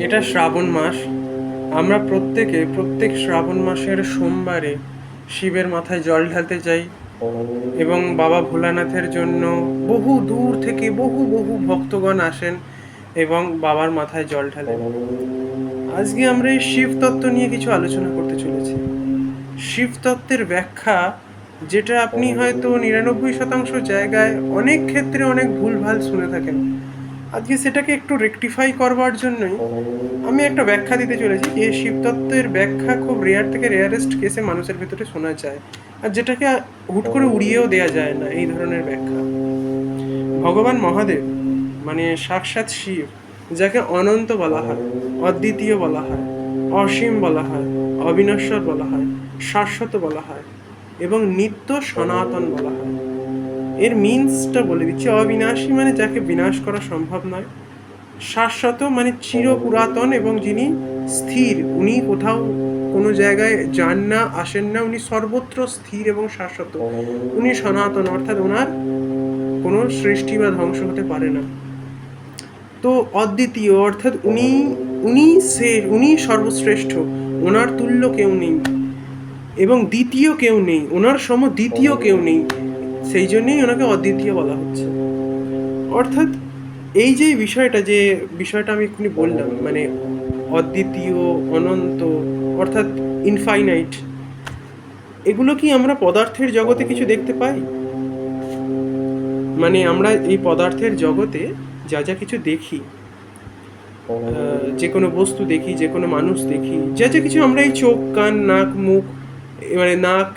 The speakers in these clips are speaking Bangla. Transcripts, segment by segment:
এটা শ্রাবণ মাস। আমরা প্রত্যেক শ্রাবণ মাসের সোমবারে শিবের মাথায় জল ঢালতে যাই এবং বাবা ভোলানাথের জন্য বহু দূর থেকে বহু বহু ভক্তগণ আসেন এবং বাবার মাথায় জল ঢালেন। আজকে আমরা এই শিব তত্ত্ব নিয়ে কিছু আলোচনা করতে চলেছি। শিব তত্ত্বের ব্যাখ্যা, যেটা আপনি হয়তো 99% জায়গায় অনেক ক্ষেত্রে অনেক ভুলভাল শুনে থাকেন। আজকে সেটাকে একটু রেকটিফাই করবার জন্যই আমি একটা ব্যাখ্যা দিতে চলেছি, যে শিবতত্ত্বের ব্যাখ্যা খুব রেয়ার থেকে রেয়ারেস্ট কেসে মানুষের ভিতরে শোনা যায়, আর যেটাকে হুট করে উড়িয়েও দেওয়া যায় না এই ধরনের ব্যাখ্যা। ভগবান মহাদেব মানে সাক্ষাৎ শিব, যাকে অনন্ত বলা হয়, অদ্বিতীয় বলা হয়, অসীম বলা হয়, অবিনশ্বর বলা হয়, শাশ্বত বলা হয় এবং নিত্য সনাতন বলা হয়। এর মিনসটা বলে দিচ্ছি। অবিনাশী মানে যাকে বিনাশ করা সম্ভব নয়। শাশ্বত মানে চির পুরাতন এবং যিনি স্থির, উনি কোথাও কোনো জায়গায় যান না, আসেন না, উনি সর্বত্র স্থির এবং শাশ্বত। উনি সনাতন, অর্থাৎ ওনার কোনো সৃষ্টি বা ধ্বংস হতে পারে না। তো অদ্বিতীয় অর্থাৎ উনি উনি উনি সর্বশ্রেষ্ঠ, ওনার তুল্য কেউ নেই এবং দ্বিতীয় কেউ নেই, ওনার সম দ্বিতীয় কেউ নেই, সেই জন্যই ওনাকে অদ্বিতীয় বলা হচ্ছে। অর্থাৎ এই যে বিষয়টা আমি এক্ষুনি বললাম, মানে অদ্বিতীয়, অনন্ত অর্থাৎ ইনফাইনাইট, এগুলো কি আমরা পদার্থের জগতে কিছু দেখতে পাই? মানে আমরা এই পদার্থের জগতে যা যা কিছু দেখি, যে কোনো বস্তু দেখি, যে কোনো মানুষ দেখি, যা যা কিছু আমরা এই চোখ, কান, নাক, মুখ, মানে নাক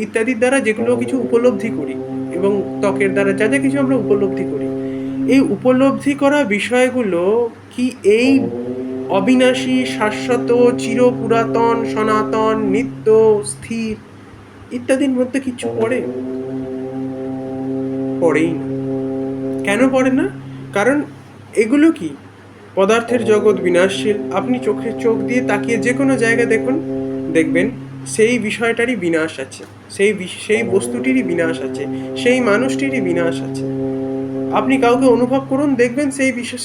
ইত্যাদির দ্বারা যেগুলো কিছু উপলব্ধি করি এবং ত্বকের দ্বারা যা যা কিছু আমরা উপলব্ধি করি, এই উপলব্ধি করা বিষয়গুলো কি এই অবিনাশী, শাশ্বত, চির পুরাতন, সনাতন, নিত্য, স্থির ইত্যাদির মধ্যে কিছু পড়ে? পড়েই না। কেন পড়ে না? কারণ এগুলো কি পদার্থের জগৎ বিনাশশীল। আপনি চোখ দিয়ে তাকিয়ে যে কোনো জায়গায় দেখুন, দেখবেন সেই বিষয়টারই বিনাশ আছে, সেই বস্তুটিরই বিনাশ আছে, সেই মানুষটিরই বিনাশ আছে। আপনি কাউকে অনুভব করুন, দেখবেন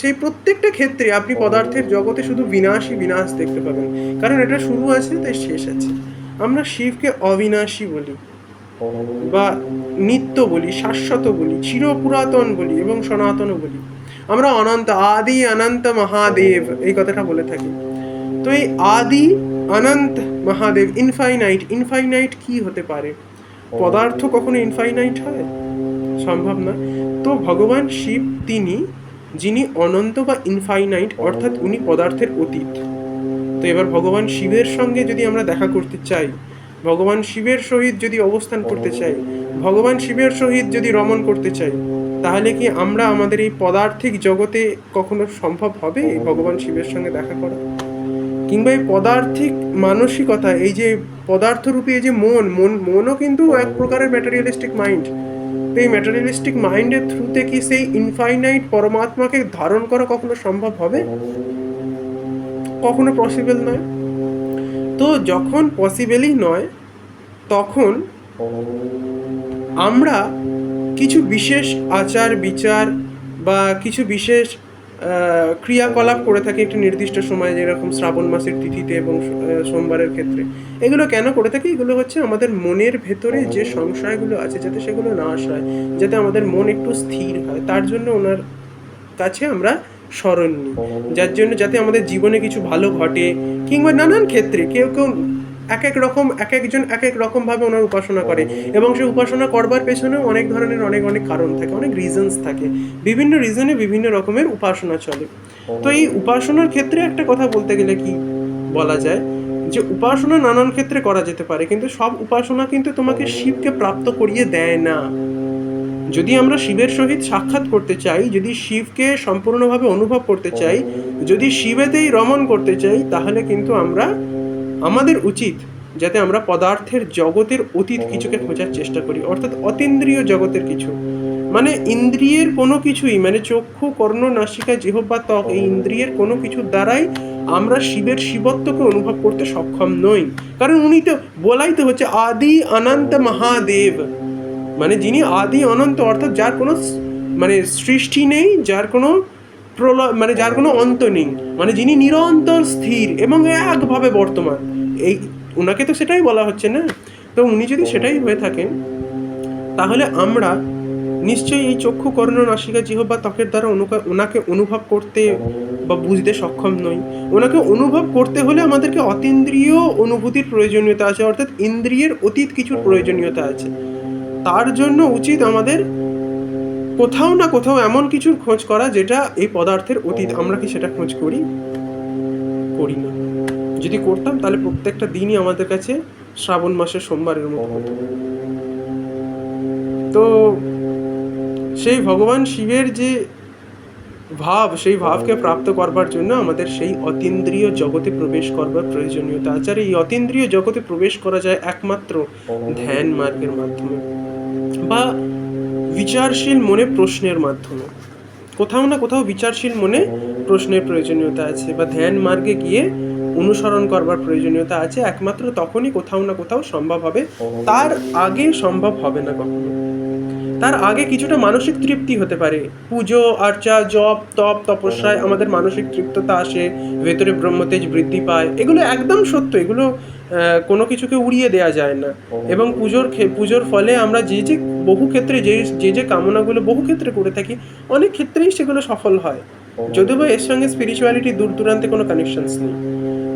সেই প্রত্যেকটা ক্ষেত্রে আপনি পদার্থের জগতে শুধু বিনাশই বিনাশ দেখতে পাবেন, কারণ এটা শুরু আছে তাই শেষ আছে। আমরা শিবকে অবিনাশী বলি বা নিত্য বলি, শাশ্বত বলি, চিরপুরাতন বলি এবং সনাতন বলি। আমরা অনন্ত, আদি অনন্ত মহাদেব এই কথাটা বলে থাকি। তো এই আদি অনন্ত মহাদেব ইনফাইনাইট কি হতে পারে? পদার্থ কখনো ইনফাইনাইট হয়? সম্ভব না। তো ভগবান শিব যিনি অনন্ত বা ইনফাইনাইট, অর্থাৎ উনি পদার্থের অতীত। তো এবার ভগবান শিবের সঙ্গে যদি আমরা দেখা করতে চাই, ভগবান শিবের সহিত যদি অবস্থান করতে চাই, ভগবান শিবের সহিত যদি রমণ করতে চাই, তাহলে কি আমরা আমাদের এই পদার্থিক জগতে কখনো সম্ভব হবে ভগবান শিবের সঙ্গে দেখা করা? কিংবা এই পদার্থিক মানসিকতা, এই যে পদার্থরূপী এই যে মনও কিন্তু এক প্রকারের ম্যাটেরিয়ালিস্টিক মাইন্ড। তো এই ম্যাটেরিয়ালিস্টিক মাইন্ডের থ্রুতে কি সেই ইনফাইনাইট পরমাত্মাকে ধারণ করা কখনো সম্ভব হবে? কখনো পসিবল নয়। তো যখন পসিবলই নয়, তখন আমরা কিছু বিশেষ আচার বিচার বা কিছু বিশেষ ক্রিয়াকলাপ করে থাকি একটি নির্দিষ্ট সময়ে, যেরকম শ্রাবণ মাসের তিথিতে এবং সোমবারের ক্ষেত্রে। এগুলো কেন করে থাকি? এগুলো হচ্ছে আমাদের মনের ভেতরে যে সংশয়গুলো আছে যাতে সেগুলো নাশ হয়, যাতে আমাদের মন একটু স্থির হয়, তার জন্য ওনার কাছে আমরা স্মরণ নিই, যার জন্য যাতে আমাদের জীবনে কিছু ভালো ঘটে। কিংবা নানান ক্ষেত্রে কেউ এক একজন এক এক রকমভাবে ওনার উপাসনা করে এবং সেই উপাসনা করবার পেছনেও অনেক ধরনের অনেক কারণ থাকে, অনেক রিজনস থাকে। বিভিন্ন রিজনে বিভিন্ন রকমের উপাসনা চলে। তো এই উপাসনার ক্ষেত্রে একটা কথা বলতে গেলে কি বলা যায়, যে উপাসনা নানান ক্ষেত্রে করা যেতে পারে, কিন্তু সব উপাসনা কিন্তু তোমাকে শিবকে প্রাপ্ত করিয়ে দেয় না। যদি আমরা শিবের সহিত সাক্ষাৎ করতে চাই, যদি শিবকে সম্পূর্ণভাবে অনুভব করতে চাই, যদি শিবেতেই রমণ করতে চাই, তাহলে কিন্তু আমাদের উচিত যাতে আমরা পদার্থের জগতের অতীত কিছুকে খোঁজার চেষ্টা করি, অর্থাৎ অতীন্দ্রিয় জগতের কিছু, মানে ইন্দ্রিয়ের কোনো কিছুই, মানে চক্ষু, কর্ণ, নাসিকা, জিহ্বা, ত্বক, এই ইন্দ্রিয়ের কোনো কিছুর দ্বারাই আমরা শিবের শিবত্বকে অনুভব করতে সক্ষম নই। কারণ উনি তো বলাই তো হচ্ছে আদি অনন্ত মহাদেব, মানে যিনি আদি অনন্ত, অর্থাৎ যার কোনো মানে সৃষ্টি নেই, যার কোনো প্রলয়, মানে যার কোনো অন্ত নেই, মানে যিনি নিরন্তর স্থির এবং একভাবে বর্তমান, এই ওনাকে তো সেটাই বলা হচ্ছে না। তো উনি যদি সেটাই হয়ে থাকেন, তাহলে আমরা নিশ্চয়ই এই চক্ষু কর্ণ নাসিকা জিহ্বা ত্বকের দ্বারা ওনাকে অনুভব করতে বা বুঝতে সক্ষম নই। ওনাকে অনুভব করতে হলে আমাদেরকে অতীন্দ্রিয় অনুভূতির প্রয়োজনীয়তা আছে, অর্থাৎ ইন্দ্রিয়ের অতীত কিছুর প্রয়োজনীয়তা আছে। তার জন্য উচিত আমাদের কোথাও না কোথাও এমন কিছুর খোঁজ করা যেটা এই পদার্থের অতীত। আমরা কি সেটা খোঁজ করি? করি না। যদি করতাম তাহলে প্রত্যেকটা দিনই আমাদের কাছে শ্রাবণ মাসের সোমবারের মতো হতো। তো সেই ভগবান শিবের যে ভাব, সেই ভাবকে প্রাপ্ত করবার জন্য আমাদের সেই অতীন্দ্রিয় জগতে প্রবেশ করবার প্রয়োজনীয়তা আছে। আর এই অতীন্দ্রিয় জগতে প্রবেশ করা যায় একমাত্র ধ্যান মার্গের মাধ্যমে বা বিচারশীল মনে প্রশ্নের মাধ্যমে। কোথাও না কোথাও বিচারশীল মনে প্রশ্নের প্রয়োজনীয়তা আছে বা ধ্যান মার্গে গিয়ে অনুসরণ করবার প্রয়োজনীয়তা আছে। একমাত্র তখনই কোথাও না কোথাও সম্ভব হবে, তার আগে সম্ভব হবে না কখনো। তার আগে কিছুটা মানসিক তৃপ্তি হতে পারে, পুজো আর্চা জপ তপ তপস্যায় আমাদের মানসিক তৃপ্ততা আসে, ভেতরে ব্রহ্মতেজ বৃদ্ধি পায়, এগুলো একদম সত্য, এগুলো কোনো কিছুকে উড়িয়ে দেওয়া যায় না। এবং পুজোর ফলে আমরা যে বহু ক্ষেত্রে যে কামনাগুলো বহু ক্ষেত্রে করে থাকি, অনেক ক্ষেত্রেই সেগুলো সফল হয়, যদিও বা এর সঙ্গে স্পিরিচুয়ালিটি দূর দূরান্তে কোনো কানেকশনস নেই।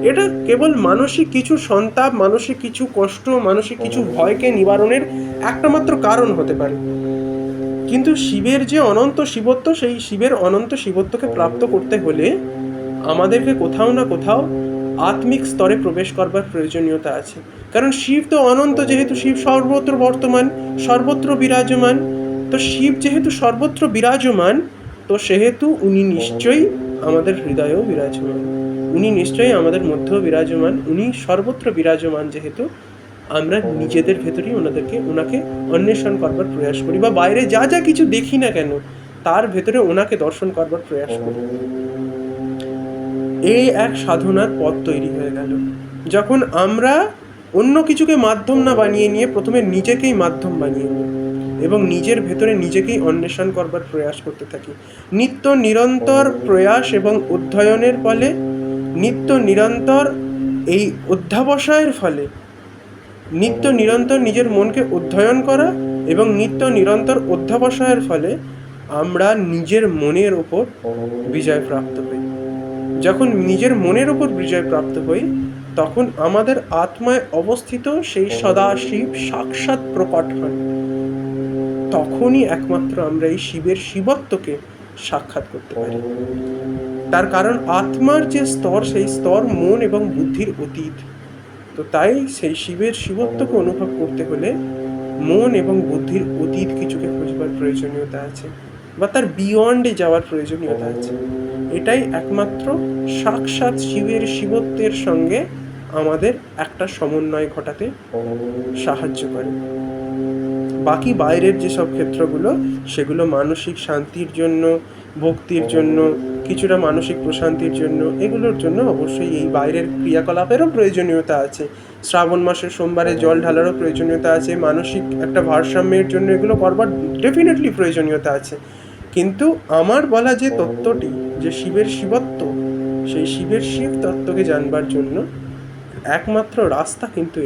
এটা কেবল মানসিক কিছু সন্তাপ, মানসিক কিছু কষ্ট, মানসিক কিছু ভয়কে নিবারণের একটা মাত্র কারণ হতে পারে। কিন্তু শিবের যে অনন্ত শিবত্ব, সেই শিবের অনন্ত শিবত্বকে প্রাপ্ত করতে হলে আমাদেরকে কোথাও না কোথাও আত্মিক স্তরে প্রবেশ করবার প্রয়োজনীয়তা আছে। কারণ শিব তো অনন্ত, যেহেতু শিব সর্বত্র বর্তমান, সর্বত্র বিরাজমান। তো শিব যেহেতু সর্বত্র বিরাজমান, তো সেহেতু উনি নিশ্চয়ই আমাদের হৃদয়েও বিরাজমান, উনি নিশ্চয়ই আমাদের মধ্যেও বিরাজমান। উনি সর্বত্র বিরাজমান যেহেতু, আমরা নিজেদের ভেতরেই ওনাকে অন্বেষণ করবার প্রয়াস করি, বা বাইরে যা যা কিছু দেখি না কেন তার ভেতরে ওনাকে দর্শন করবার প্রয়াস করি। এই এক সাধনার পথ তৈরি হয়ে গেল, যখন আমরা অন্য কিছুকে মাধ্যম না বানিয়ে নিয়ে প্রথমে নিজেকেই মাধ্যম বানিয়ে নিই এবং নিজের ভেতরে নিজেকেই অন্বেষণ করবার প্রয়াস করতে থাকি। নিত্য নিরন্তর প্রয়াস এবং অধ্যয়নের ফলে, নিত্য নিরন্তর এই অধ্যাবসায়ের ফলে, নিত্য নিরন্তর নিজের মনকে অধ্যয়ন করা এবং নিত্য নিরন্তর অধ্যাবসায়ের ফলে আমরা নিজের মনের ওপর বিজয় প্রাপ্ত হই। যখন নিজের মনের ওপর বিজয় প্রাপ্ত হই, তখন আমাদের আত্মায় অবস্থিত সেই সদাশিব সাক্ষাৎ প্রকট হন। তখনই একমাত্র আমরা এই শিবের শিবত্বকে সাক্ষাৎ করতে পারি। তার কারণ আত্মার যে স্তর, সেই স্তর মন এবং বুদ্ধির অতীত। তো তাই সেই শিবের শিবত্বকে অনুভব করতে হলে মন এবং বুদ্ধির অতীত কিছুকে খুঁজবার প্রয়োজনীয়তা আছে, বা তার বিয়ন্ডে যাওয়ার প্রয়োজনীয়তা আছে। এটাই একমাত্র সাক্ষাৎ শিবের শিবত্বের সঙ্গে আমাদের একটা সমন্বয় ঘটাতে সাহায্য করে। বাকি বাইরের যেসব ক্ষেত্রগুলো, সেগুলো মানসিক শান্তির জন্য, ভক্তির জন্য, কিছুটা মানসিক প্রশান্তির জন্য, এগুলোর জন্য অবশ্যই এই বাইরের ক্রিয়াকলাপেরও প্রয়োজনীয়তা আছে। শ্রাবণ মাসের সোমবারে জল ঢালারও প্রয়োজনীয়তা আছে, মানসিক একটা ভারসাম্যের জন্য এগুলো করবার ডেফিনেটলি প্রয়োজনীয়তা আছে। কিন্তু আমার বলা যে তত্ত্বটি, যে শিবের শিবত্ব, সেই শিবের শিব তত্ত্বকে জানবার জন্য একমাত্র রাস্তা কিন্তু